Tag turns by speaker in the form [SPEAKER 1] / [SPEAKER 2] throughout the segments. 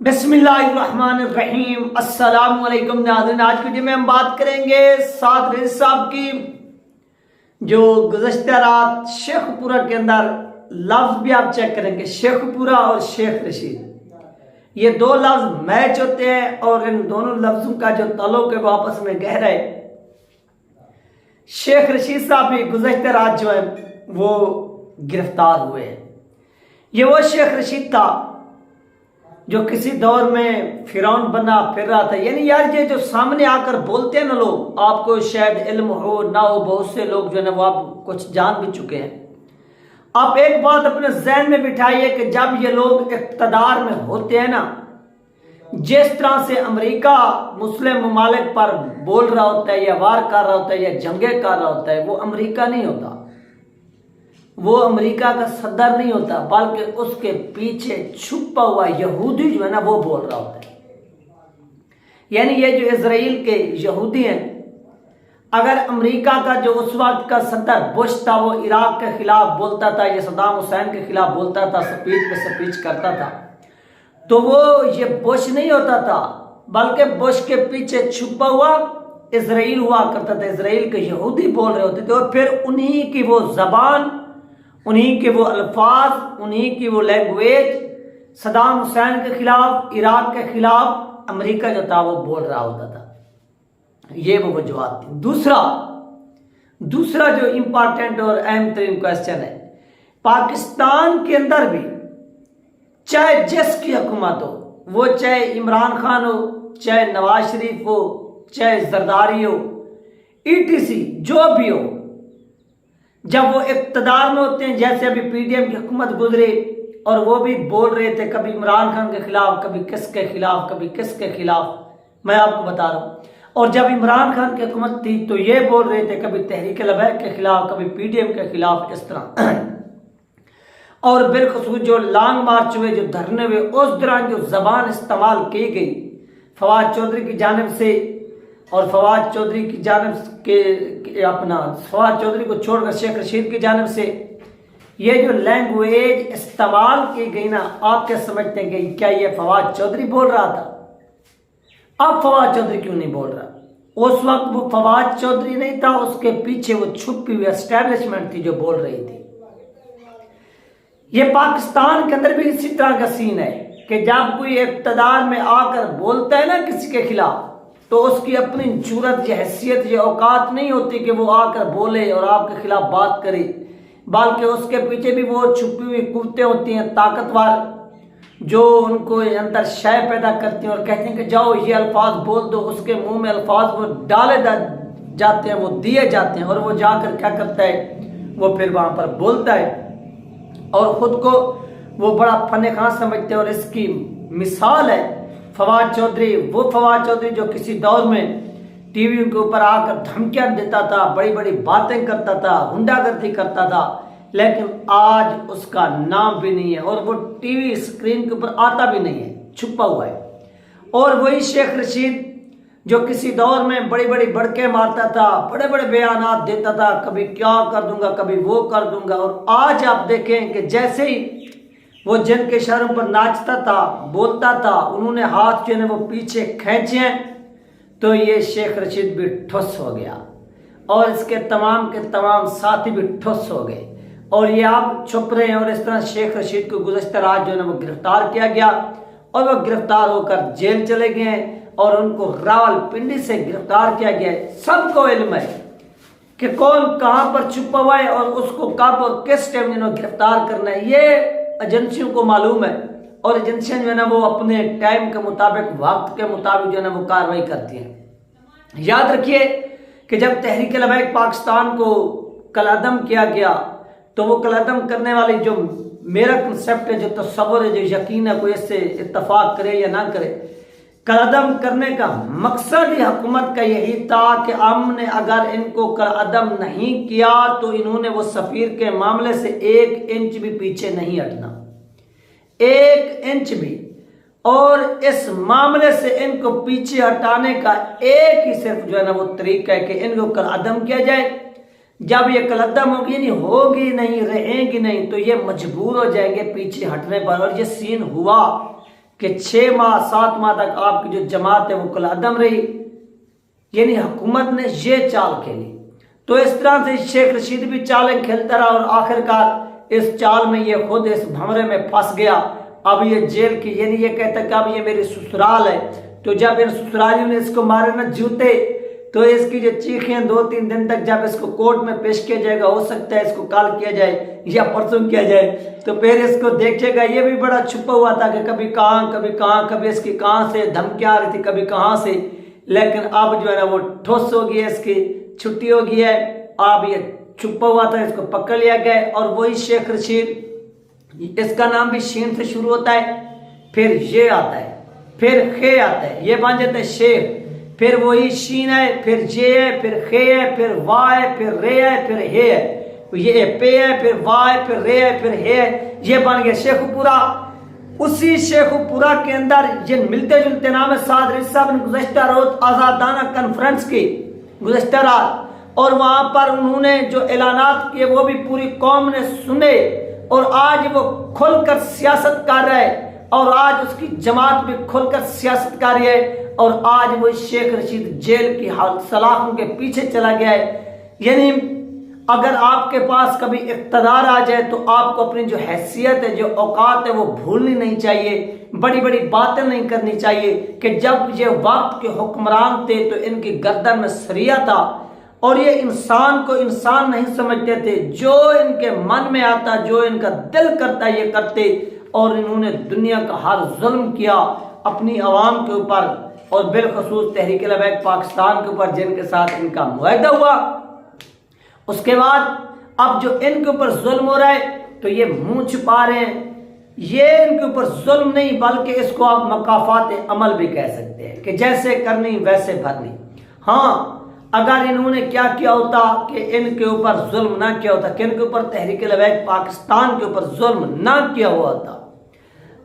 [SPEAKER 1] बिस्मिल्लाहिर्रहमानिर्रहीम। अस्सलाम वालेकुम नाज़रीन, आज की वीडियो में हम बात करेंगे साद रईस साहब की, जो गुज़श्ता रात शेखपुरा के अंदर लफ्ज़ भी आप चेक करेंगे, शेखपुरा और शेख रशीद, ये दो लफ्ज़ मैच होते हैं और इन दोनों लफ्ज़ों का जो ताल्लुक है वो आपस में गहरा है। शेख रशीद साहब भी गुज़श्ता रात जो है वो गिरफ्तार हुए हैं। ये वो शेख रशीद था जो किसी दौर में फिरौन बना फिर रहा था। यानी यार ये जो सामने आकर बोलते हैं ना लोग, आपको शायद इल्म हो ना हो, बहुत से लोग जो है ना वो आप कुछ जान भी चुके हैं। आप एक बात अपने जहन में बिठाइए कि जब ये लोग इक़्तिदार में होते हैं ना, जिस तरह से अमेरिका मुस्लिम ममालिक पर बोल रहा होता है या वार कर रहा होता है या जंगे कर रहा होता है, वो अमेरिका नहीं होता, वो अमेरिका का सदर नहीं होता, बल्कि उसके पीछे छुपा हुआ यहूदी जो है ना वो बोल रहा होता है। यानी ये जो इजराइल के यहूदी हैं, अगर अमेरिका का जो उस वक्त का सदर बुश था वो इराक के खिलाफ बोलता था या सद्दाम हुसैन के खिलाफ बोलता था, स्पीच पे स्पीच करता था, तो वो ये बुश नहीं होता था, बल्कि बुश के पीछे छुपा हुआ इजराइल हुआ करता था। इजराइल के यहूदी बोल रहे होते थे और फिर उन्हीं की वो जबान, उन्हीं के वो अल्फाज, उन्हीं की वो लैंग्वेज सद्दाम हुसैन के खिलाफ, इराक के खिलाफ अमेरिका जो था वो बोल रहा होता था। ये वो वजूहात थी। दूसरा जो इंपॉर्टेंट और अहम तरीन क्वेश्चन है, पाकिस्तान के अंदर भी चाहे जिसकी हुकूमत हो, वो चाहे इमरान खान हो, चाहे नवाज शरीफ हो, चाहे जरदारी हो, ईटीसी जो भी हो, जब वो इक़्तिदार में होते हैं, जैसे अभी पीडीएम की हुकूमत गुजरे और वो भी बोल रहे थे कभी इमरान खान के खिलाफ, कभी किसके खिलाफ, कभी किसके खिलाफ, मैं आपको बता रहा हूँ। और जब इमरान खान की हुकूमत थी तो ये बोल रहे थे कभी तहरीक लबैक के खिलाफ, कभी पीडीएम के खिलाफ, इस तरह। और बिलखुसूस जो लॉन्ग मार्च हुए, जो धरने हुए, उस दौरान जो जबान इस्तेमाल की गई फवाद चौधरी की जानिब से, और फवाद चौधरी की जानिब के अपना फवाद चौधरी को छोड़कर शेख रशीद की जानिब से ये जो लैंग्वेज इस्तेमाल की गई ना, आप क्या समझते हैं कि क्या ये फवाद चौधरी बोल रहा था? अब फवाद चौधरी क्यों नहीं बोल रहा? उस वक्त वो फवाद चौधरी नहीं था, उसके पीछे वो छुपी हुई एस्टेब्लिशमेंट थी जो बोल रही थी। ये पाकिस्तान के अंदर भी इसी तरह का सीन है कि जब कोई इक़्तिदार में आकर बोलता है ना किसी के खिलाफ, तो उसकी अपनी जुर्रत या हैसियत या औकात नहीं होती कि वो आकर बोले और आपके खिलाफ बात करे, बल्कि उसके पीछे भी वो छुपी हुई कुव्वतें होती हैं ताकतवर, जो उनको अंदर शय पैदा करती हैं और कहते हैं कि जाओ ये अल्फाज बोल दो, उसके मुंह में अल्फाज वो डाले जाते हैं, वो दिए जाते हैं, और वो जाकर क्या करता है, वो फिर वहां पर बोलता है और खुद को वो बड़ा फन खां समझते हैं। और इसकी मिसाल है फवाद चौधरी, वो फवाद चौधरी जो किसी दौर में टीवी के ऊपर आकर धमकियां देता था, बड़ी बड़ी बातें करता था, गुंडागर्दी करता था, लेकिन आज उसका नाम भी नहीं है और वो टीवी स्क्रीन के ऊपर आता भी नहीं है, छुपा हुआ है। और वही शेख रशीद जो किसी दौर में बड़ी बड़ी बड़के मारता था, बड़े बड़े बयानात देता था, कभी क्या कर दूंगा, कभी वो कर दूंगा, और आज आप देखें कि जैसे ही वो जिनके इशारों पर नाचता था, बोलता था, उन्होंने हाथ जो है वो पीछे खींचे तो ये शेख रशीद भी ठुस हो गया और इसके तमाम के तमाम साथी भी ठुस हो गए और ये आप छुप रहे हैं। और इस तरह शेख रशीद को गुज़श्ता रात जो है वो गिरफ्तार किया गया और वो गिरफ्तार होकर जेल चले गए और उनको रावलपिंडी से गिरफ्तार किया गया है। सबको इल्म है कि कौन कहां पर छुपा हुआ है और उसको कब और किस टाइम जो गिरफ्तार करना है, ये एजेंसियों को मालूम है और एजेंसियां जो है ना वो अपने टाइम के मुताबिक, वक्त के मुताबिक जो है ना वो कार्रवाई करती हैं। याद रखिए कि जब तहरीक लबैक पाकिस्तान को कलादम किया गया, तो वो कलादम करने वाली जो मेरा कंसेप्ट है, जो तस्वर है, जो यकीन है, कोई इससे इत्तफाक करे या ना करे, कलादम करने का मकसद ही हुकूमत का यही था कि हमने अगर इनको कलादम नहीं किया तो इन्होंने वो सफीर के मामले से 1 इंच भी पीछे नहीं हटना, 1 इंच भी। और इस मामले से इनको पीछे हटाने का एक ही सिर्फ जो है ना वो तरीका है कि इनको कलादम किया जाए। जब ये कलादम होगी नहीं, होगी नहीं, रहेंगी नहीं, तो ये मजबूर हो जाएंगे पीछे हटने पर। और ये सीन हुआ कि 6 माह 7 माह तक आपकी जो जमात है वो कलअदम रही, यानी हुकूमत ने ये चाल खेली। तो इस तरह से शेख रशीद भी चालें खेलता रहा और आखिरकार इस चाल में ये खुद इस भंवरे में फंस गया। अब ये जेल की, यानी ये कहता कि अब ये मेरी ससुराल है। तो जब इन ससुरालियों ने इसको मारे ना जूते, तो इसकी जो चीखें 2-3 दिन तक जब इसको कोर्ट में पेश किया जाएगा, हो सकता है इसको कल किया जाए या परसों किया जाए, तो फिर इसको देखेगा। ये भी बड़ा छुपा हुआ था कि कभी कहाँ कभी कहाँ, कभी इसकी कहाँ से धमकियाँ आ रही थी, कभी कहाँ से, लेकिन अब जो है ना वो ठोस हो गई है, इसकी छुट्टी हो गई है। अब ये छुपा हुआ था, इसको पकड़ लिया गया। और वही शेख रशीद, इसका नाम भी शीन से शुरू होता है, फिर ये आता है, फिर खे आता है, ये बन जाता है शेख, फिर वही शीन है, फिर जे है, फिर खे है, फिर वाह है, फिर रे है, फिर हे है, ये पे है, फिर वाह है, फिर रे है, फिर हे है, ये बन गया शेखुपुरा। उसी शेखुपुरा के अंदर ये मिलते जुलते नाम है। साद रिज़वी साहब ने गुज़श्ता रोज आज़ादाना कॉन्फ्रेंस की गुज़श्ता रात, और वहां पर उन्होंने जो ऐलानात किए वो भी पूरी कौम ने सुने, और आज वो खुलकर सियासत कर रहा है, और आज उसकी जमात भी खुलकर सियासत कर रही है। और आज वो शेख रशीद जेल की सलाखों के पीछे चला गया है। यानी अगर आपके पास कभी इक़्तिदार आ जाए तो आपको अपनी जो हैसियत है, जो औकात है, वो भूलनी नहीं चाहिए, बड़ी बड़ी बातें नहीं करनी चाहिए। कि जब ये वक्त के हुक्मरान थे तो इनकी गर्दन में सरिया था, और ये इंसान को इंसान नहीं समझते थे, जो इनके मन में आता, जो इनका दिल करता ये करते। और इन्होंने दुनिया का हर जुल्म किया अपनी आवाम के ऊपर, और बिलखसूस तहरीक लबैक पाकिस्तान के ऊपर, जिनके साथ इनका मुआहदा हुआ। उसके बाद अब जो इनके ऊपर जुल्म हो रहा है तो ये मुंह छुपा रहे हैं। ये इनके ऊपर जुल्म नहीं, बल्कि इसको आप मकाफात अमल भी कह सकते हैं, कि जैसे करनी वैसे भरनी। हाँ, अगर इन्होंने क्या किया होता कि इनके ऊपर जुल्म ना किया होता, कि इनके ऊपर तहरीक लबैक पाकिस्तान के ऊपर जुल्म ना किया हुआ था,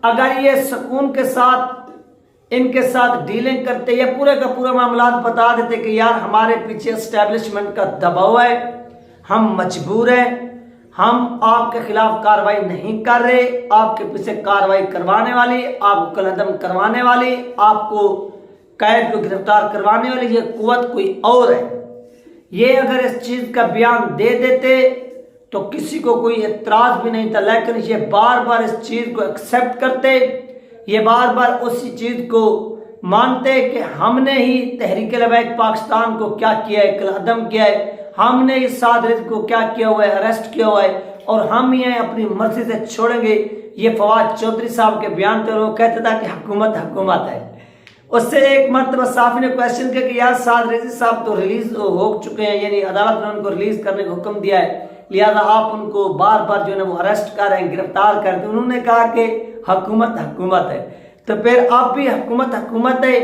[SPEAKER 1] अगर ये सुकून के साथ इनके साथ डीलिंग करते, या पूरे का पूरा मामला बता देते कि यार हमारे पीछे एस्टेब्लिशमेंट का दबाव है, हम मजबूर हैं, हम आपके खिलाफ कार्रवाई नहीं कर रहे, आपके पीछे कार्रवाई करवाने वाली, आपको कलअदम करवाने वाली, आपको कैद को गिरफ्तार करवाने वाली ये कुव्वत कोई और है, ये अगर इस चीज का बयान दे देते तो किसी को कोई एतराज भी नहीं था। लेकिन ये बार बार इस चीज को एक्सेप्ट करते, ये बार बार उसी चीज को मानते कि हमने ही तहरीक लबैक पाकिस्तान को क्या किया है, कलअदम किया है, हमने इस साद रिज़वी को क्या किया हुआ है, अरेस्ट किया हुआ है, और हम ये अपनी मर्जी से छोड़ेंगे। ये फवाद चौधरी साहब के बयान थे, वो कहता था कि हुकूमत हुकूमत है। उससे एक मरतबा साफी ने क्वेश्चन किया कि यार साद रिज़वी साहब तो रिलीज हो चुके हैं, यानी अदालत ने उनको रिलीज करने का हुक्म दिया है, लिहाजा आप उनको बार बार जो है वो अरेस्ट कर रहे हैं, गिरफ्तार करते हैं। उन्होंने कहा कि हुकूमत हुकूमत है। तो फिर अब भी हुकूमत हुकूमत है,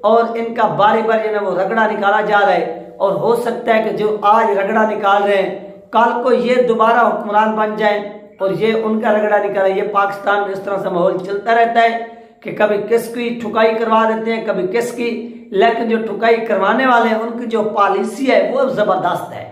[SPEAKER 1] और इनका बारी बारी जो है वो रगड़ा निकाला जा रहा है। और हो सकता है कि जो आज रगड़ा निकाल रहे हैं, कल को ये दोबारा हुक्मरान बन जाए और ये उनका रगड़ा निकाले। ये पाकिस्तान में इस तरह से माहौल चलता रहता है कि कभी किसकी ठुकाई करवा देते हैं, कभी किसकी, लेकिन जो ठुकाई करवाने वाले हैं उनकी जो पॉलिसी है वो जबरदस्त है।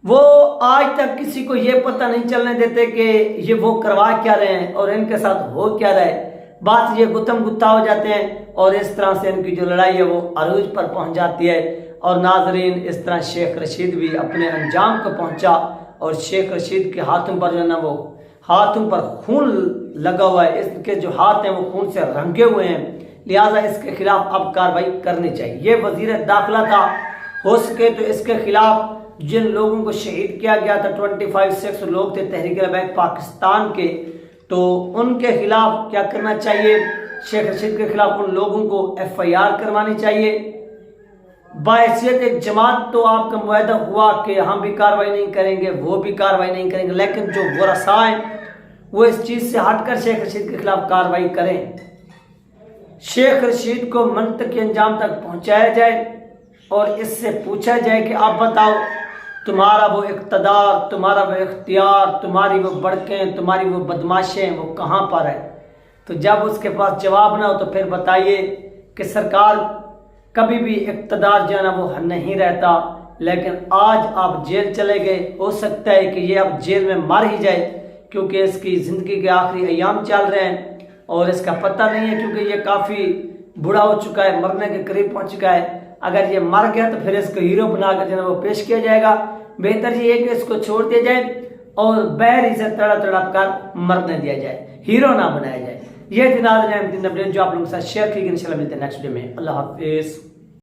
[SPEAKER 1] वो आज तक किसी को ये पता नहीं चलने देते कि ये वो करवा क्या रहे हैं और इनके साथ हो क्या रहा है। बात ये गुत्थम गुत्था हो जाते हैं, और इस तरह से इनकी जो लड़ाई है वो अरूज पर पहुंच जाती है। और नाजरीन, इस तरह शेख रशीद भी अपने अंजाम को पहुंचा, और शेख रशीद के हाथों पर जो है ना वो हाथों पर खून लगा हुआ है, इसके जो हाथ हैं वो खून से रंगे हुए हैं, लिहाजा इसके खिलाफ अब कार्रवाई करनी चाहिए। ये वजीर दाखिला था, हो सके तो इसके खिलाफ जिन लोगों को शहीद किया गया था, 25-6 लोग थे तहरीक लबैक पाकिस्तान के, तो उनके खिलाफ क्या करना चाहिए, शेख रशीद के खिलाफ उन लोगों को FIR करवानी चाहिए। बाहैसियत एक जमात तो आपका मुआहदा हुआ कि हम भी कार्रवाई नहीं करेंगे, वो भी कार्रवाई नहीं करेंगे, लेकिन जो वरसा हैं वो इस चीज़ से हटकर शेख रशीद के खिलाफ कार्रवाई करें। शेख रशीद को मंतकी अंजाम तक पहुंचाया जाए और इससे पूछा जाए कि आप बताओ, तुम्हारा वो इक़्तिदार, तुम्हारा वो इख्तियार, तुम्हारी वो बड़कें, तुम्हारी वो बदमाशें वो कहाँ पर है। तो जब उसके पास जवाब ना हो तो फिर बताइए कि सरकार कभी भी इक़्तिदार जो है ना वो नहीं रहता, लेकिन आज आप जेल चले गए, हो सकता है कि ये अब जेल में मर ही जाए, क्योंकि इसकी ज़िंदगी के आखिरी अयाम चल रहे हैं और इसका पता नहीं है, क्योंकि ये काफ़ी बूढ़ा हो चुका है, मरने के करीब पहुंच चुका है। अगर ये मर गया तो फिर इसको हीरो बनाकर जो है वो पेश किया जाएगा। बेहतर ये है कि इसको छोड़ दिया जाए और बहर इसे तड़प तड़प कर मरने दिया जाए, हीरो ना बनाया जाए। ये थी नाज़रीन अपडेट जो आप लोगों के साथ शेयर की। इंशाल्लाह मिलते हैं नेक्स्ट वीडियो में। अल्लाह हाफिज़।